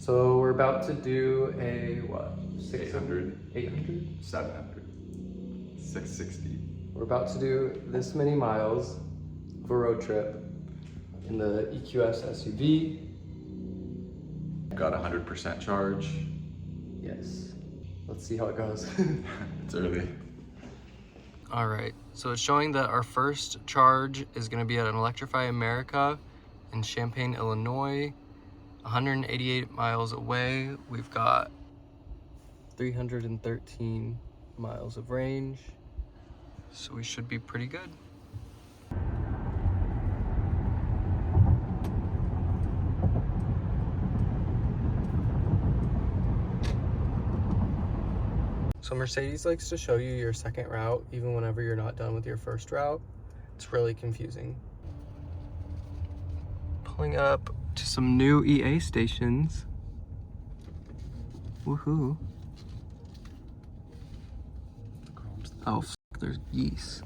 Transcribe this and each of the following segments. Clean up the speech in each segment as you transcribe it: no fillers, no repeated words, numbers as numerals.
So we're about to do a, what, 800. 800? 700. 660. We're about to do this many miles of a road trip in the EQS SUV. Got 100% charge. Yes. Let's see how it goes. It's early. All right, so it's showing that our first charge is gonna be at an Electrify America in Champaign, Illinois, 188 miles away. We've got 313 miles of range, so we should be pretty good. So Mercedes likes to show you your second route even whenever you're not done with your first route. It's really confusing. Pulling up to some new EA stations. Woohoo. Oh, there's geese.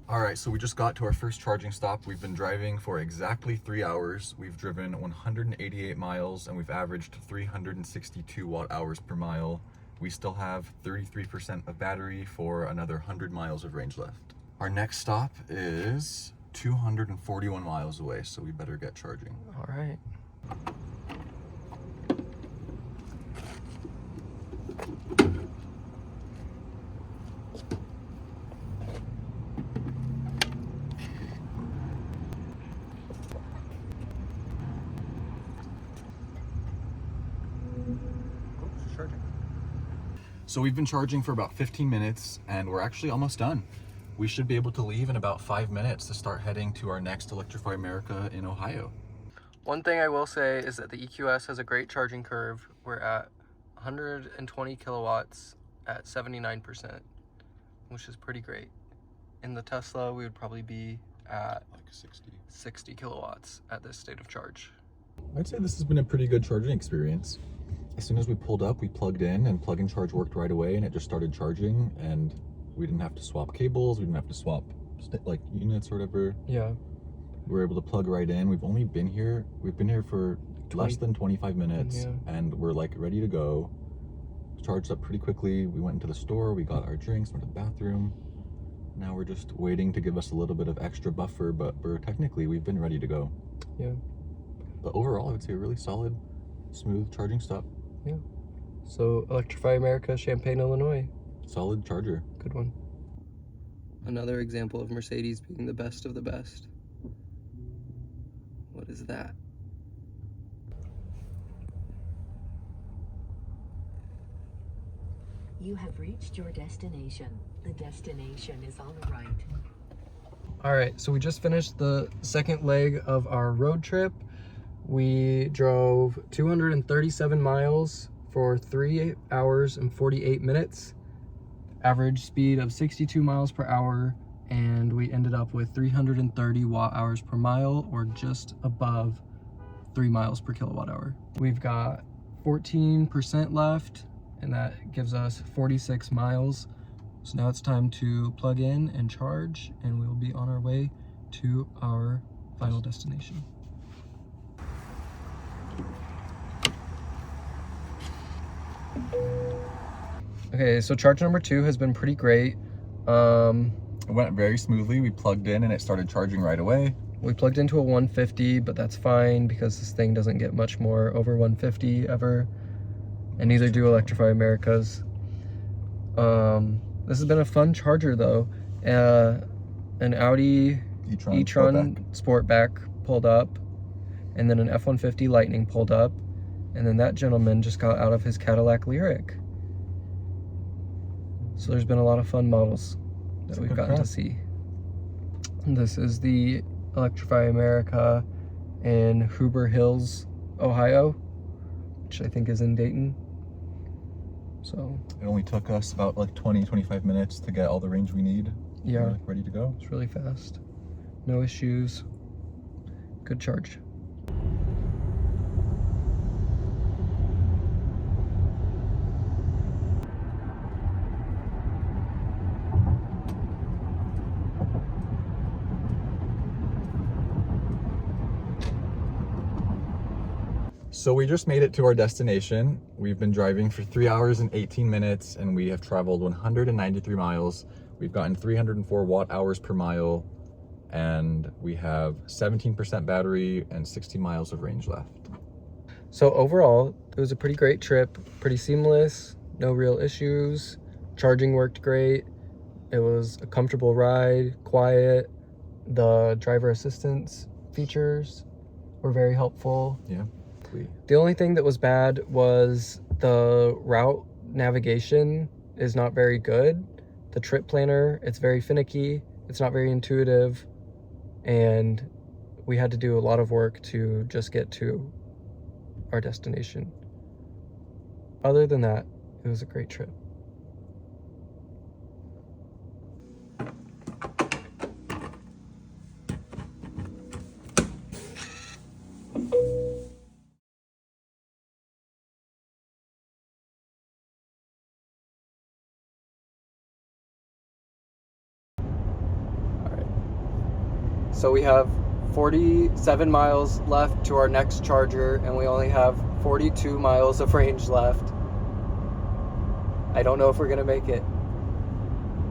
All right, so we just got to our first charging stop. We've been driving for exactly 3 hours. We've driven 188 miles and we've averaged 362 watt hours per mile. We still have 33% of battery for another 100 miles of range left. Our next stop is 241 miles away, so we better get charging. All right. So we've been charging for about 15 minutes and we're actually almost done. We should be able to leave in about 5 minutes to start heading to our next Electrify America in Ohio. One thing I will say is that the EQS has a great charging curve. We're at 120 kilowatts at 79%, which is pretty great. In the Tesla, we would probably be at Like 60 kilowatts at this state of charge. I'd say this has been a pretty good charging experience. As soon as we pulled up, we plugged in and plug and charge worked right away and it just started charging and we didn't have to swap cables, we didn't have to swap like units or whatever. Yeah. We were able to plug right in. We've been here for less than 25 minutes and we're like ready to go. Charged up pretty quickly. We went into the store, we got our drinks, went to the bathroom. Now we're just waiting to give us a little bit of extra buffer, but we've been ready to go. Yeah. But overall, I would say a really solid, smooth charging stop. Yeah. So Electrify America, Champaign, Illinois. Solid charger. Good one. Another example of Mercedes being the best of the best. What is that? You have reached your destination. The destination is on the right. All right, so we just finished the second leg of our road trip. We drove 237 miles for 3 hours and 48 minutes, average speed of 62 miles per hour, and we ended up with 330 watt hours per mile, or just above 3 miles per kilowatt hour. We've got 14% left, and that gives us 46 miles. So now it's time to plug in and charge, and we'll be on our way to our final destination. Okay, so charge number 2 has been pretty great. It went very smoothly. We plugged in and it started charging right away. We plugged into a 150, but that's fine because this thing doesn't get much more over 150 ever, and neither do Electrify Americas. This has been a fun charger though. An Audi e-tron Sportback pulled up, and then an F-150 Lightning pulled up, and then that gentleman just got out of his Cadillac Lyriq. So there's been a lot of fun models that we've gotten to see. This is the Electrify America in Huber Hills, Ohio, which I think is in Dayton. So it only took us about like 20-25 minutes to get all the range we need. Yeah, we're ready to go. It's really fast, no issues, good charge. So we just made it to our destination. We've been driving for 3 hours and 18 minutes and we have traveled 193 miles. We've gotten 304 watt hours per mile and we have 17% battery and 60 miles of range left. So overall, it was a pretty great trip, pretty seamless, no real issues. Charging worked great. It was a comfortable ride, quiet. The driver assistance features were very helpful. Yeah. The only thing that was bad was the route navigation is not very good. The trip planner, it's very finicky. It's not very intuitive. And we had to do a lot of work to just get to our destination. Other than that, it was a great trip. So we have 47 miles left to our next charger, and we only have 42 miles of range left. I don't know if we're gonna make it.